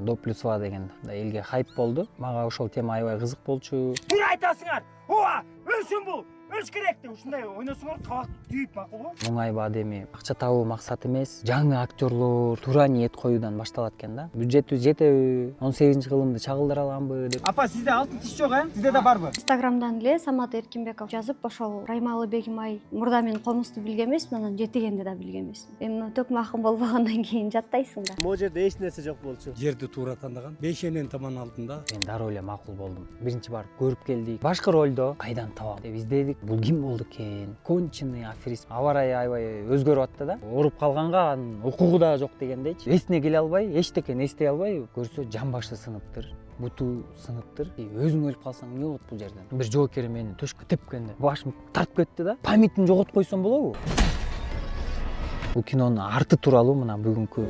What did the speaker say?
Доплюсова деген элге хайп болду. Мага ошол тема аябай кызык болчу. Туура айтасыңар. Ооба, өлсүн бул. Өлүш керек деп ушундай ойносоңор кабакты түйүп макулбу? Муңайбы адеми акча табуу максат эмес, жаңы актерлор туура ниет коюудан башталат экен да. Бюджетибиз жетеби, 18-кылымды чагылдыра аламбы деп. Апа, сизде алтын тиш жок, Сизде да барбы? Инстаграмдан эле Самат Эркинбеков жазып, ошол Раймалы Бегим ай мурда мен комусту билген эмесмин, анан жетигенди да билген эмесмин. Эми төкмө акын болбогондон кийин жаттайсың да. Могу жерде эч нерсе жок болчу. Жерди туура тандаган. Бейшенен таман алдында. Мен дароо эле макул болдум. Биринчи барып көрүп келдик. Башкы ролдо кайдан табам деп издедик. Бул ким болду экен? Конченый аферист. Аба ырайы аябай өзгөрүп атты да. Ооруп калганга анын укугу да жок дегендейчи. Эсине келе албай, эчтекени эстей албай, көрсө жан башы сыныптыр. Буту сыныптыр. Өзүң өлүп калсаң эмне болот бул жерден? Бир жоокер мени төшкө тепкенде башым тартып кетти да. Памятин жоготуп койсом болобу? Бул кинонун арты тууралуу мына бүгүнкү